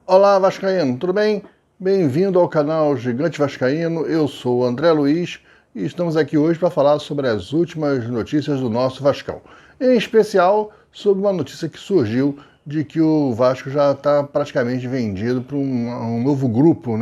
Olá, Vascaíno, tudo bem? Bem-vindo ao canal Gigante Vascaíno. Eu sou o André Luiz e estamos aqui hoje para falar sobre as últimas notícias do nosso Vascão. Em especial, sobre uma notícia que surgiu de que o Vasco já está praticamente vendido para um novo grupo,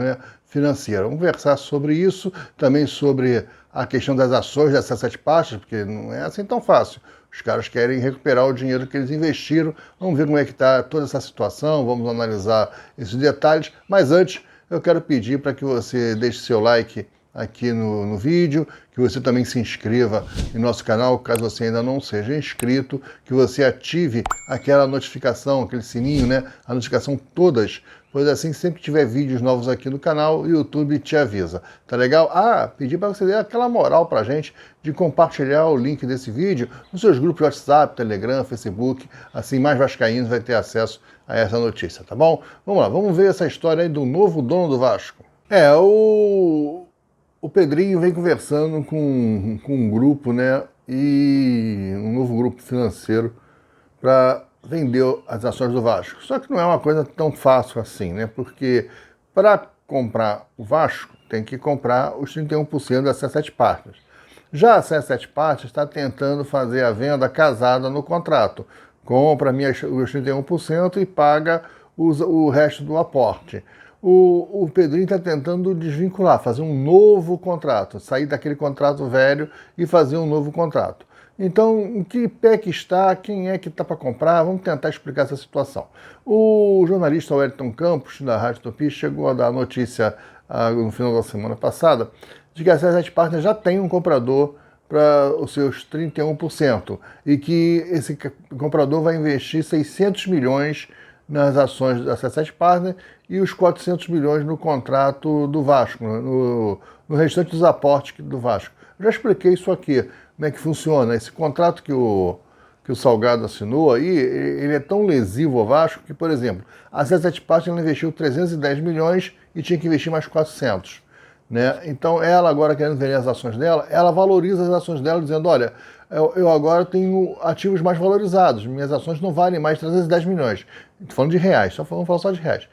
financeiro. Vamos conversar sobre isso, também sobre a questão das ações dessas sete pastas, porque não é assim tão fácil. Os caras querem recuperar o dinheiro que eles investiram. Vamos ver como é que está toda essa situação, vamos analisar esses detalhes. Mas antes, eu quero pedir para que você deixe seu like aqui no vídeo, que você também se inscreva em nosso canal, caso você ainda não seja inscrito, que você ative aquela notificação, aquele sininho, a notificação todas, pois assim, sempre que tiver vídeos novos aqui no canal, o YouTube te avisa. Tá legal? Pedir para você dar aquela moral pra gente de compartilhar o link desse vídeo nos seus grupos de WhatsApp, Telegram, Facebook, assim mais vascaínos vai ter acesso a essa notícia, tá bom? Vamos lá, vamos ver essa história aí do novo dono do Vasco. O Pedrinho vem conversando com um grupo, e um novo grupo financeiro para vender as ações do Vasco. Só que não é uma coisa tão fácil assim, Porque para comprar o Vasco, tem que comprar os 31% da C7 Partners. Já a C7 Partners está tentando fazer a venda casada no contrato. Compra os 31% e paga o resto do aporte. O Pedrinho está tentando desvincular, fazer um novo contrato, sair daquele contrato velho e fazer um novo contrato. Então, em que pé que está, quem é que está para comprar? Vamos tentar explicar essa situação. O jornalista Wellington Campos, da Rádio Tupi, chegou a dar a notícia no final da semana passada de que a C7 Partners já tem um comprador para os seus 31% e que esse comprador vai investir 600 milhões nas ações da C7 Partners e os 400 milhões no contrato do Vasco, no restante dos aportes do Vasco. Eu já expliquei isso aqui, como é que funciona. Esse contrato que o Salgado assinou aí, ele é tão lesivo ao Vasco que, por exemplo, a C7 Partners investiu 310 milhões e tinha que investir mais 400. Então, ela agora querendo vender as ações dela, ela valoriza as ações dela dizendo, olha, eu agora tenho ativos mais valorizados, minhas ações não valem mais 310 milhões. Estou falando de reais, vamos falar só de reais.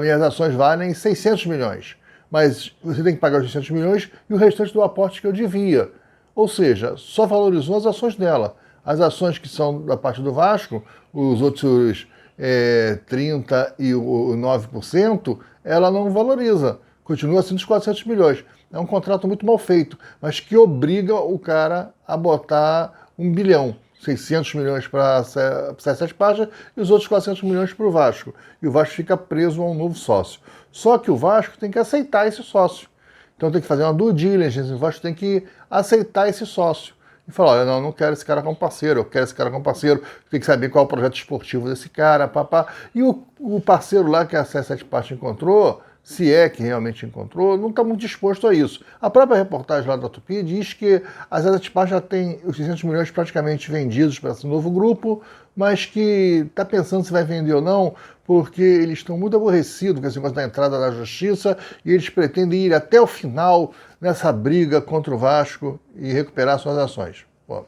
Minhas ações valem 600 milhões, mas você tem que pagar os 600 milhões e o restante do aporte que eu devia. Ou seja, só valorizou as ações dela. As ações que são da parte do Vasco, os outros 39%, ela não valoriza. Continua sendo os 400 milhões. É um contrato muito mal feito, mas que obriga o cara a botar 1 bilhão. 600 milhões para a C7 Partners e os outros 400 milhões para o Vasco. E o Vasco fica preso a um novo sócio. Só que o Vasco tem que aceitar esse sócio. Então tem que fazer uma due diligence, o Vasco tem que aceitar esse sócio. E falar, olha, não quero esse cara como parceiro, eu quero esse cara como parceiro, tem que saber qual é o projeto esportivo desse cara, papá. E o parceiro lá que a C7 Partners encontrou, se é que realmente encontrou, não está muito disposto a isso. A própria reportagem lá da Tupi diz que a C7 Partners já tem os 600 milhões praticamente vendidos para esse novo grupo, mas que está pensando se vai vender ou não, porque eles estão muito aborrecidos com esse negócio da entrada da justiça e eles pretendem ir até o final nessa briga contra o Vasco e recuperar suas ações. Pô,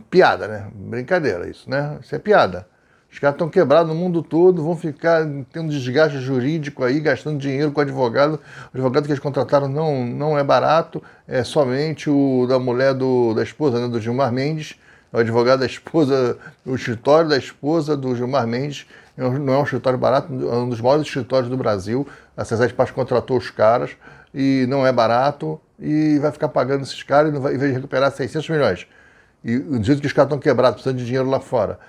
piada, Brincadeira isso, Isso é piada. Os caras estão quebrados no mundo todo, vão ficar tendo desgaste jurídico aí, gastando dinheiro com advogado. O advogado que eles contrataram não é barato, é somente o da mulher da esposa, do Gilmar Mendes, é o advogado da esposa, o escritório da esposa do Gilmar Mendes, não é um escritório barato, é um dos maiores escritórios do Brasil. A C7 Partners contratou os caras e não é barato e vai ficar pagando esses caras e vai recuperar 600 milhões. E do jeito que os caras estão quebrados, precisando de dinheiro lá fora.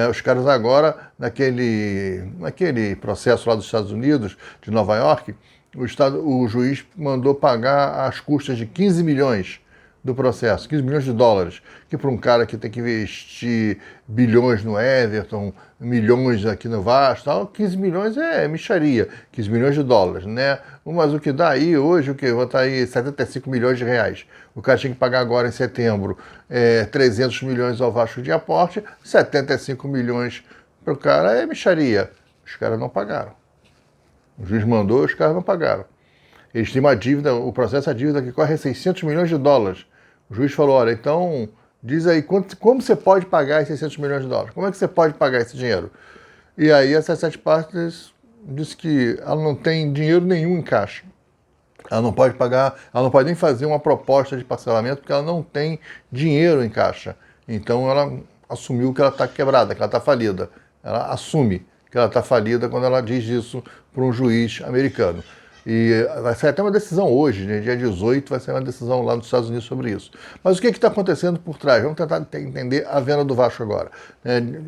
Os caras agora, naquele processo lá dos Estados Unidos, de Nova York, o juiz mandou pagar as custas de 15 milhões do processo, 15 milhões de dólares, que para um cara que tem que investir bilhões no Everton, milhões aqui no Vasco, tal, 15 milhões é mixaria, 15 milhões de dólares, Mas o que dá aí hoje, vai estar aí 75 milhões de reais. O cara tinha que pagar agora em setembro 300 milhões ao Vasco de aporte, 75 milhões para o cara é mixaria. Os caras não pagaram. O juiz mandou, os caras não pagaram. Eles têm uma dívida, o processo, a dívida que corre é 600 milhões de dólares. O juiz falou, olha, então diz aí como você pode pagar esses 600 milhões de dólares? Como é que você pode pagar esse dinheiro? E aí a 77 Partners disse que ela não tem dinheiro nenhum em caixa. Ela não pode pagar, ela não pode nem fazer uma proposta de parcelamento porque ela não tem dinheiro em caixa. Então ela assumiu que ela está quebrada, que ela está falida. Ela assume que ela está falida quando ela diz isso para um juiz americano. E vai sair até uma decisão hoje, né? Dia 18, vai sair uma decisão lá nos Estados Unidos sobre isso. Mas o que está acontecendo por trás? Vamos tentar entender a venda do Vasco agora.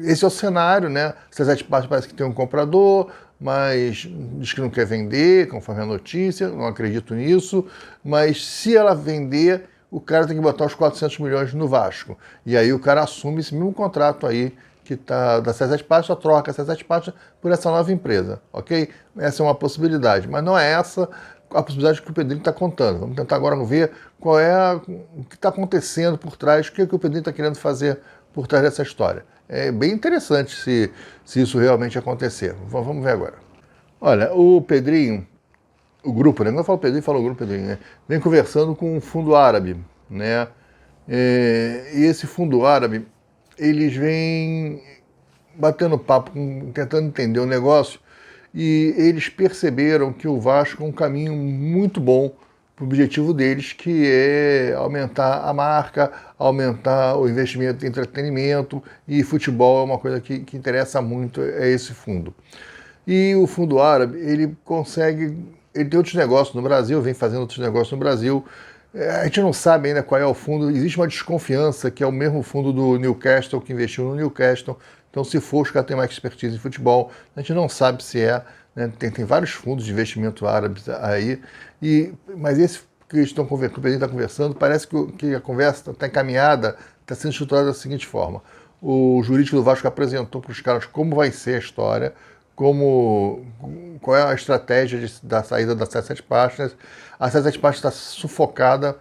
Esse é o cenário, né? 77 Partners parece que tem um comprador, mas diz que não quer vender, conforme a notícia, não acredito nisso. Mas se ela vender, o cara tem que botar os 400 milhões no Vasco. E aí o cara assume esse mesmo contrato aí que está da 77 Partners, só troca a 77 Partners por essa nova empresa, ok? Essa é uma possibilidade, mas não é essa a possibilidade que o Pedrinho está contando. Vamos tentar agora ver qual é o que está acontecendo por trás, o que o Pedrinho está querendo fazer por trás dessa história. É bem interessante se isso realmente acontecer. Vamos ver agora. Olha, o Pedrinho, o grupo, né? Quando eu falo Pedrinho, falo o grupo Pedrinho, né? Vem conversando com um fundo árabe, né? E esse fundo árabe, eles vêm batendo papo, tentando entender o negócio, e eles perceberam que o Vasco é um caminho muito bom para o objetivo deles, que é aumentar a marca, aumentar o investimento em entretenimento, e futebol é uma coisa que interessa muito a esse fundo. E o fundo árabe, ele tem outros negócios no Brasil, vem fazendo outros negócios no Brasil. A gente não sabe ainda qual é o fundo, existe uma desconfiança que é o mesmo fundo do Newcastle, que investiu no Newcastle. Então, se for, os caras têm mais expertise em futebol. A gente não sabe se é, né? Tem vários fundos de investimento árabes aí, mas esse que o presidente está conversando, parece que a conversa está encaminhada, está sendo estruturada da seguinte forma. O jurídico do Vasco apresentou para os caras como vai ser a história, qual é a estratégia da saída da 77 Partners. A 77 Partners está sufocada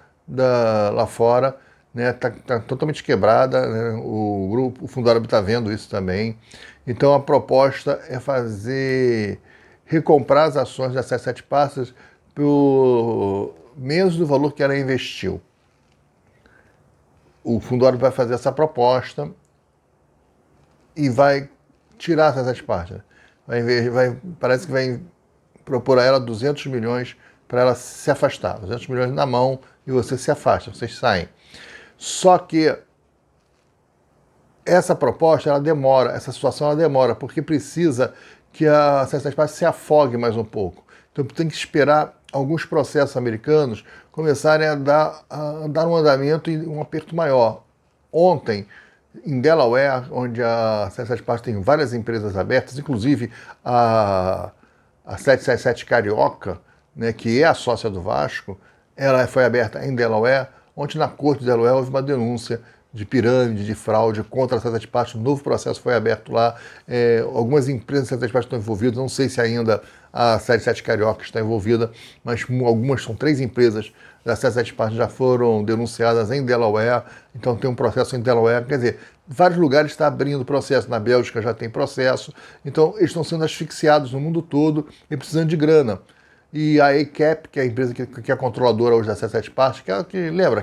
lá fora, né? Tá totalmente quebrada, né? O fundo árabe está vendo isso também. Então a proposta é recomprar as ações da 77 Partners por menos do valor que ela investiu. O fundo árabe vai fazer essa proposta e vai tirar a 77 Partners. Parece que vai propor a ela 200 milhões para ela se afastar. 200 milhões na mão e você se afasta, vocês saem. Só que essa proposta, essa situação ela demora, porque precisa que a 77 Partners se afogue mais um pouco. Então tem que esperar alguns processos americanos começarem a dar um andamento e um aperto maior. Ontem, em Delaware, onde a 77 Partners tem várias empresas abertas, inclusive a 777 Carioca, né, que é a sócia do Vasco, ela foi aberta em Delaware. Ontem, na Corte de Delaware, houve uma denúncia de pirâmide, de fraude contra a 77 Partners. Um novo processo foi aberto lá. Algumas empresas da 77 Partners estão envolvidas. Não sei se ainda a 77 Carioca está envolvida, mas algumas, são 3 empresas da 77 Partners já foram denunciadas em Delaware. Então tem um processo em Delaware. Quer dizer, vários lugares está abrindo processo. Na Bélgica já tem processo. Então eles estão sendo asfixiados no mundo todo e precisando de grana. E a ACAP, que é a empresa que é a controladora hoje da 77 Partners,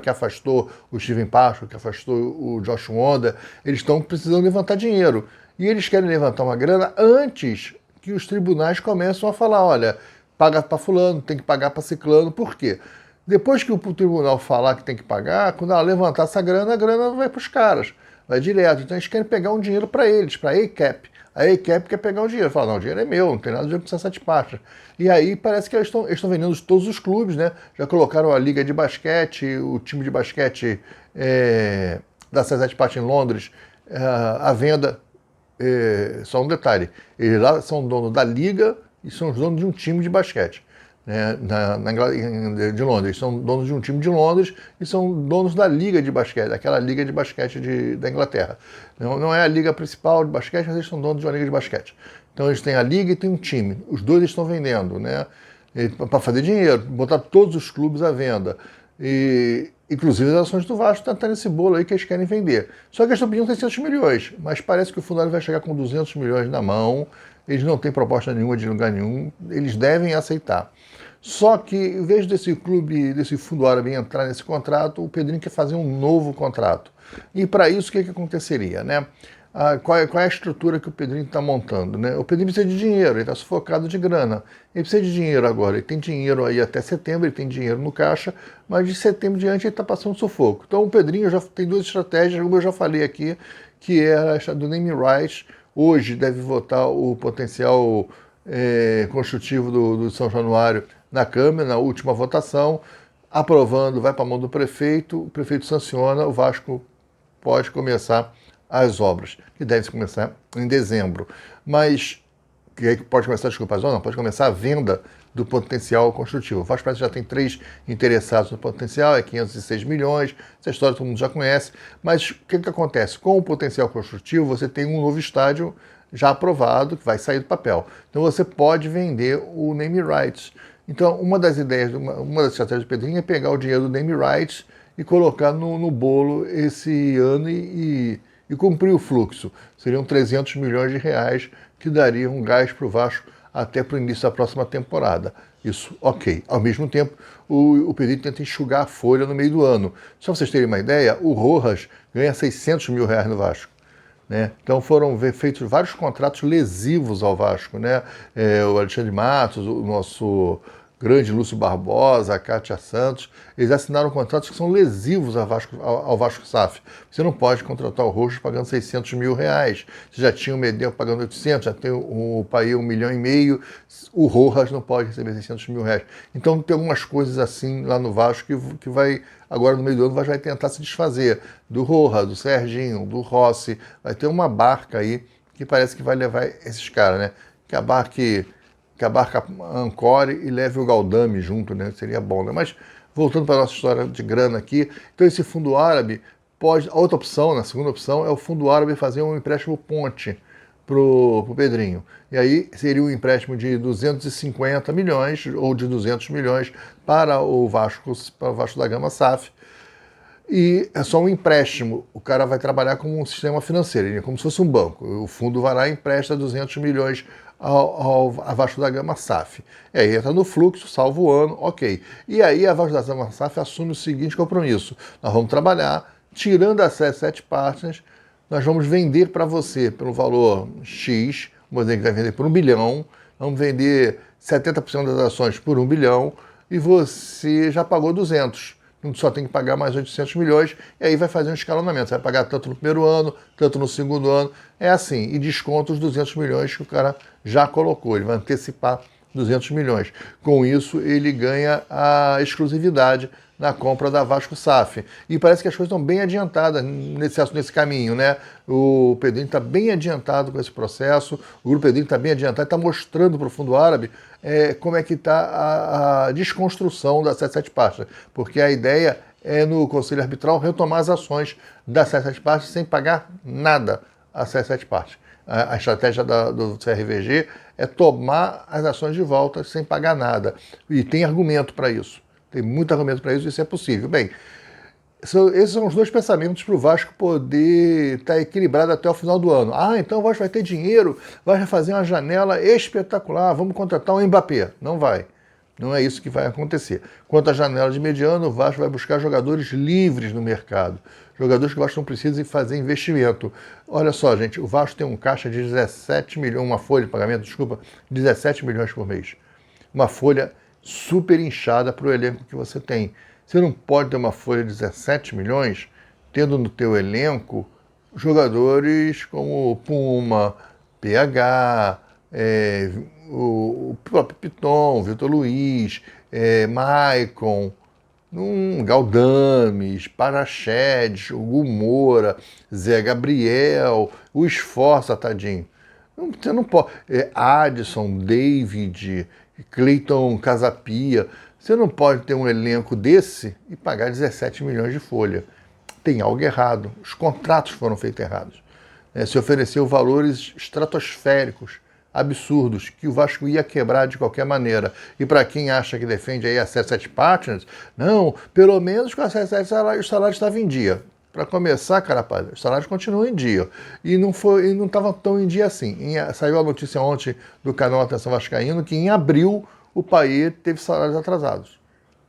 que afastou o Steven Pacho, que afastou o Josh Wonder, eles estão precisando levantar dinheiro. E eles querem levantar uma grana antes que os tribunais começam a falar, olha, paga para fulano, tem que pagar para ciclano. Por quê? Depois que o tribunal falar que tem que pagar, quando ela levantar essa grana, a grana vai para os caras, vai direto. Então eles querem pegar um dinheiro para eles, para a ACAP. A ACAP quer pegar o dinheiro, fala, não, o dinheiro é meu, não tem nada a ver com 77 Partners. E aí parece que eles estão vendendo todos os clubes, né? Já colocaram a liga de basquete, o time de basquete da 77 Partners em Londres, à venda. Só um detalhe, eles lá são donos da liga e são os donos de um time de basquete. Né, de Londres, são donos de um time de Londres e são donos da liga de basquete, aquela liga de basquete da Inglaterra. Não é a liga principal de basquete, mas eles são donos de uma liga de basquete. Então eles têm a liga e tem um time. Os dois estão vendendo, né, para fazer dinheiro, botar todos os clubes à venda. E, inclusive as ações do Vasco estão nesse bolo aí que eles querem vender. Só que eles estão pedindo 600 milhões, mas parece que o fundário vai chegar com 200 milhões na mão. Eles não têm proposta nenhuma de lugar nenhum, eles devem aceitar. Só que, em vez desse fundo árabe entrar nesse contrato, o Pedrinho quer fazer um novo contrato. E para isso, o que aconteceria, né? qual é a estrutura que o Pedrinho está montando, né? O Pedrinho precisa de dinheiro, ele está sufocado de grana. Ele precisa de dinheiro agora, ele tem dinheiro aí até setembro, ele tem dinheiro no caixa, mas de setembro em diante ele está passando sufoco. Então o Pedrinho já tem duas estratégias, como eu já falei aqui, que é a do name rights. Hoje deve votar o potencial construtivo do São Januário na Câmara, na última votação, aprovando, vai para a mão do prefeito, o prefeito sanciona, o Vasco pode começar as obras, que devem começar em dezembro. Mas, que pode começar, desculpa, não, pode começar a venda do potencial construtivo. O Vasco parece que já tem 3 interessados no potencial, é 506 milhões, essa história todo mundo já conhece, mas o que acontece? Com o potencial construtivo, você tem um novo estádio já aprovado, que vai sair do papel. Então você pode vender o name rights. Então, uma das ideias, uma das estratégias do Pedrinho é pegar o dinheiro do name rights e colocar no bolo esse ano e cumprir o fluxo. Seriam 300 milhões de reais que dariam um gás para o Vasco até para o início da próxima temporada. Isso, ok. Ao mesmo tempo, o Pedrinho tenta enxugar a folha no meio do ano. Só para vocês terem uma ideia, o Rojas ganha 600 mil reais no Vasco. Né? Então foram feitos vários contratos lesivos ao Vasco. Né? O Alexandre Matos, o nosso grande Lúcio Barbosa, a Kátia Santos, eles assinaram contratos que são lesivos ao Vasco SAF. Você não pode contratar o Rojas pagando 600 mil reais. Você já tinha o Medel pagando 800, já tem o Paí 1,5 milhão, o Rojas não pode receber 600 mil reais. Então tem algumas coisas assim lá no Vasco que vai, agora no meio do ano, vai tentar se desfazer. Do Rojas, do Serginho, do Rossi, vai ter uma barca aí que parece que vai levar esses caras, né? Que a barca ancore e leve o Galdame junto, né? Seria bom, né? Mas voltando para a nossa história de grana aqui, então esse fundo árabe pode... A outra opção, a segunda opção, é o fundo árabe fazer um empréstimo ponte pro Pedrinho. E aí seria um empréstimo de 250 milhões ou de 200 milhões para o Vasco da Gama SAF. E é só um empréstimo. O cara vai trabalhar como um sistema financeiro, é como se fosse um banco. O fundo vai lá e empresta 200 milhões ao Vasco da Gama SAF. E aí entra no fluxo, salva o ano, ok. E aí a Vasco da Gama SAF assume o seguinte compromisso: nós vamos trabalhar, tirando as 7 partners, nós vamos vender para você pelo valor X, vamos dizer que vai vender por 1 bilhão, vamos vender 70% das ações por 1 bilhão, e você já pagou 200. Só tem que pagar mais 800 milhões, e aí vai fazer um escalonamento. Você vai pagar tanto no primeiro ano, tanto no segundo ano. É assim, e desconta os 200 milhões que o cara já colocou. Ele vai antecipar 200 milhões. Com isso, ele ganha a exclusividade na compra da Vasco SAF. E parece que as coisas estão bem adiantadas nesse caminho, né? O Pedrinho está bem adiantado com esse processo, o Grupo Pedrinho está bem adiantado, está mostrando para o Fundo Árabe como é que está a desconstrução das 7 partes. Porque a ideia é, no Conselho Arbitral, retomar as ações das 7 partes sem pagar nada às 7 partes. A estratégia do CRVG é tomar as ações de volta sem pagar nada. E tem argumento para isso. Tem muito argumento para isso, isso é possível. Bem, esses são os 2 pensamentos para o Vasco poder estar equilibrado até o final do ano. Então o Vasco vai ter dinheiro, vai fazer uma janela espetacular, vamos contratar um Mbappé. Não vai. Não é isso que vai acontecer. Quanto à janela de mediano, o Vasco vai buscar jogadores livres no mercado. Jogadores que o Vasco não precisa fazer investimento. Olha só, gente, o Vasco tem um caixa de 17 milhões, uma folha de pagamento, 17 milhões por mês. Uma folha super inchada para o elenco que você tem. Você não pode ter uma folha de 17 milhões tendo no teu elenco jogadores como Puma, PH, o próprio Piton, Vitor Luiz, Maicon, Galdames, Parachedes, Hugo Moura, Zé Gabriel, o Esforça, tadinho. Você não pode. Adson, David, Cleiton Casapia. Você não pode ter um elenco desse e pagar 17 milhões de folha. Tem algo errado. Os contratos foram feitos errados. Se ofereceu valores estratosféricos, absurdos, que o Vasco ia quebrar de qualquer maneira. E para quem acha que defende aí a 7 partners, não, pelo menos com a 7 o salário estava em dia. Para começar, cara, os salários continuam em dia. E não estava tão em dia assim. Saiu a notícia ontem do canal Atenção Vascaíno que em abril o Paí teve salários atrasados.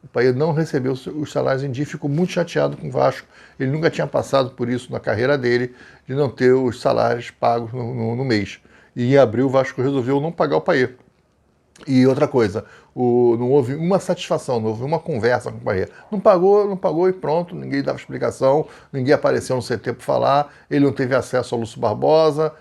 O Payet não recebeu os salários em dia, ficou muito chateado com o Vasco. Ele nunca tinha passado por isso na carreira dele, de não ter os salários pagos no mês. E em abril o Vasco resolveu não pagar o Payet. E outra coisa, não houve uma satisfação, não houve uma conversa com o Payet. Não pagou e pronto, ninguém dava explicação, ninguém apareceu no CT para falar, ele não teve acesso ao Lúcio Barbosa,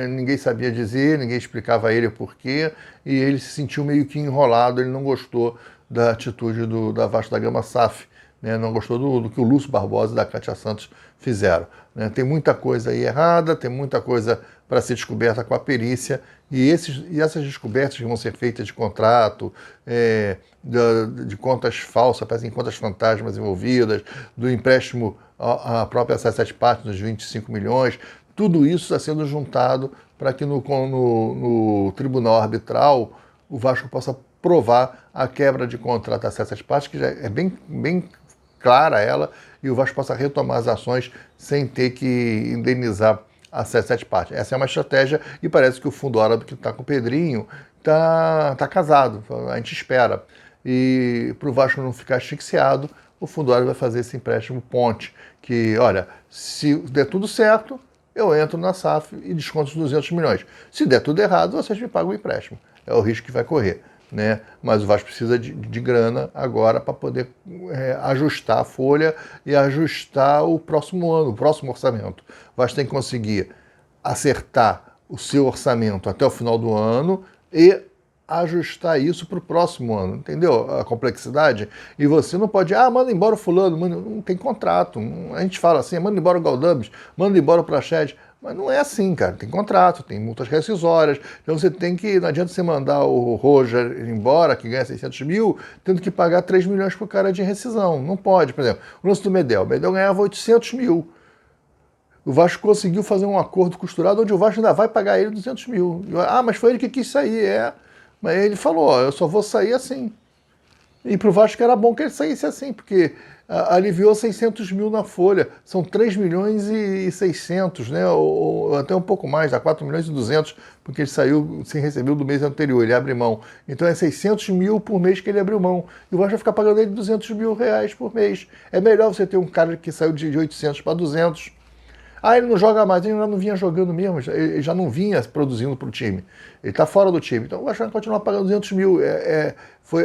ninguém sabia dizer, ninguém explicava a ele o porquê, e ele se sentiu meio que enrolado, ele não gostou da atitude da Vasco da Gama SAF, né? Não gostou do que o Lúcio Barbosa e da Cátia Santos fizeram. Né? Tem muita coisa aí errada, tem muita coisa para ser descoberta com a perícia, e essas descobertas que vão ser feitas de contrato, de contas falsas, parecem contas fantasmas envolvidas, do empréstimo à própria C7 Parte dos 25 milhões, tudo isso está sendo juntado para que no tribunal arbitral o Vasco possa provar a quebra de contrato da C7 Parte, que já é bem clara ela, e o Vasco possa retomar as ações sem ter que indenizar a C7 Parte. Essa é uma estratégia e parece que o fundo árabe que está com o Pedrinho está casado, a gente espera. E para o Vasco não ficar asfixiado, o fundo árabe vai fazer esse empréstimo ponte, que, olha, se der tudo certo, eu entro na SAF e desconto os 200 milhões. Se der tudo errado, vocês me pagam o empréstimo. É o risco que vai correr. Né? Mas o Vasco precisa de grana agora para poder ajustar a folha e ajustar o próximo ano, o próximo orçamento. O Vasco tem que conseguir acertar o seu orçamento até o final do ano e ajustar isso para o próximo ano, entendeu? A complexidade. E você não pode, manda embora o fulano, não tem contrato. A gente fala assim, manda embora o Galdames, manda embora o Praxedes. Mas não é assim, cara. Tem contrato, tem multas rescisórias. Então você tem que... Não adianta você mandar o Roger embora, que ganha 600 mil, tendo que pagar 3 milhões pro cara de rescisão. Não pode. Por exemplo, o lance do Medel. O Medel ganhava 800 mil. O Vasco conseguiu fazer um acordo costurado onde o Vasco ainda vai pagar ele 200 mil. Mas foi ele que quis sair. Mas ele falou, eu só vou sair assim. E pro Vasco era bom que ele saísse assim, porque aliviou 600 mil na folha. São 3 milhões e 600, né? Ou até um pouco mais, dá 4 milhões e 200, porque ele saiu sem receber do mês anterior, ele abre mão. Então é 600 mil por mês que ele abriu mão. E o Vasco vai ficar pagando ele 200 mil reais por mês. É melhor você ter um cara que saiu de 800 para 200. Ele não joga mais, ele já não vinha jogando mesmo, ele já não vinha produzindo para o time. Ele está fora do time. Então o Vasco vai continuar pagando 200 mil.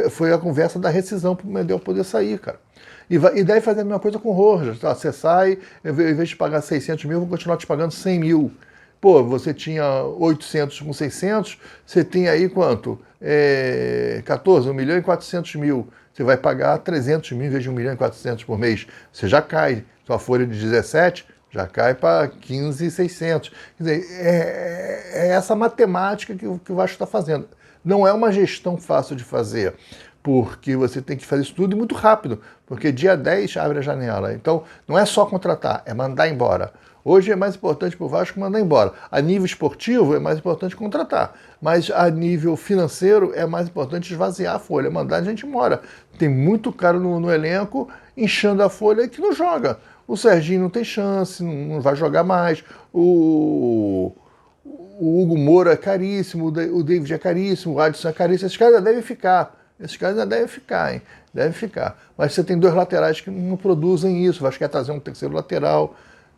Foi a conversa da rescisão para o Medel poder sair, cara. E deve fazer a mesma coisa com o Rojas. Tá? Você sai, em vez de pagar 600 mil, eu vou continuar te pagando 100 mil. Pô, você tinha 800 com 600, você tem aí quanto? 14, 1 milhão e 400 mil. Você vai pagar 300 mil em vez de 1 milhão e 400 por mês. Você já cai. Sua folha de 17 já cai para 15.600. Quer dizer, é essa matemática que o Vasco está fazendo. Não é uma gestão fácil de fazer, porque você tem que fazer isso tudo muito rápido, porque dia 10 abre a janela. Então, não é só contratar, é mandar embora. Hoje é mais importante para o Vasco mandar embora. A nível esportivo é mais importante contratar, mas a nível financeiro é mais importante esvaziar a folha, mandar a gente embora. Tem muito cara no elenco inchando a folha que não joga. O Serginho não tem chance, não vai jogar mais. O Hugo Moura é caríssimo, o David é caríssimo, o Adson é caríssimo. Esses caras ainda devem ficar. Esses caras ainda devem ficar, hein? Devem ficar. Mas você tem 2 laterais que não produzem isso. Vai querer trazer um terceiro lateral.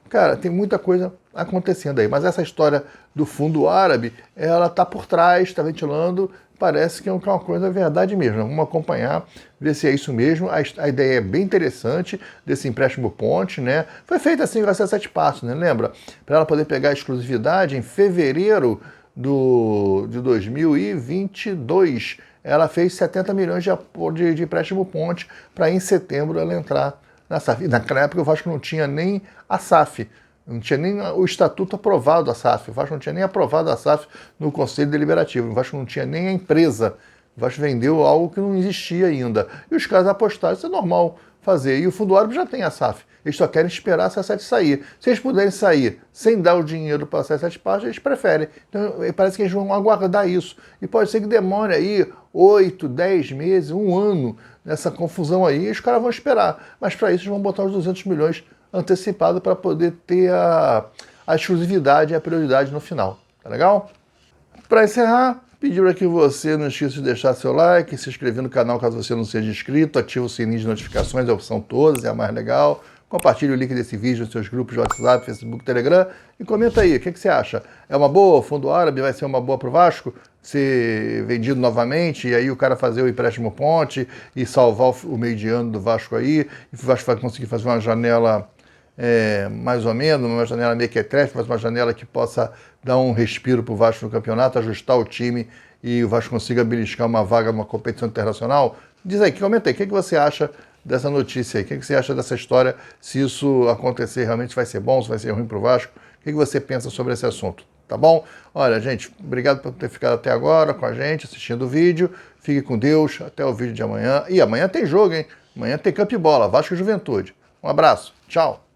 Cara, tem muita coisa acontecendo aí. Mas essa história do fundo árabe, ela está por trás, está ventilando. Parece que é uma coisa verdade mesmo. Vamos acompanhar, ver se é isso mesmo. A ideia é bem interessante desse empréstimo ponte, né? Foi feita assim, vai ser 7 passos, né? Lembra? Para ela poder pegar a exclusividade em fevereiro de 2022. Ela fez 70 milhões de empréstimo ponte para em setembro ela entrar na SAF. E naquela época o Vasco não tinha nem a SAF. Não tinha nem o estatuto aprovado da SAF. O Vasco não tinha nem aprovado a SAF no Conselho Deliberativo. O Vasco não tinha nem a empresa. O Vasco vendeu algo que não existia ainda. E os caras apostaram. Isso é normal fazer. E o fundo árabe já tem a SAF. Eles só querem esperar a C7 sair. Se eles puderem sair sem dar o dinheiro para a C7 Parte, eles preferem. Então parece que eles vão aguardar isso. E pode ser que demore aí 8, 10 meses, 1 ano nessa confusão aí. E os caras vão esperar. Mas para isso eles vão botar os 200 milhões antecipado para poder ter a exclusividade e a prioridade no final. Tá legal? Para encerrar, Pedir para que você não esqueça de deixar seu like, se inscrever no canal caso você não seja inscrito, ativa o sininho de notificações, a opção todas, é a mais legal. Compartilhe o link desse vídeo nos seus grupos de WhatsApp, Facebook, Telegram e comenta aí, o que você acha? É uma boa? O fundo árabe vai ser uma boa para o Vasco? Ser vendido novamente e aí o cara fazer o empréstimo ponte e salvar o meio de ano do Vasco aí, e o Vasco vai conseguir fazer uma janela mais ou menos, uma janela mequetrefe, mas uma janela que possa dar um respiro para o Vasco no campeonato, ajustar o time e o Vasco consiga beliscar uma vaga numa competição internacional? Diz aí, comenta aí, o que você acha dessa notícia aí? O que você acha dessa história? Se isso acontecer, realmente vai ser bom, se vai ser ruim para o Vasco? O que você pensa sobre esse assunto? Tá bom? Olha, gente, obrigado por ter ficado até agora com a gente, assistindo o vídeo. Fique com Deus, até o vídeo de amanhã. E amanhã tem jogo, hein? Amanhã tem Campo e Bola, Vasco e Juventude. Um abraço, tchau!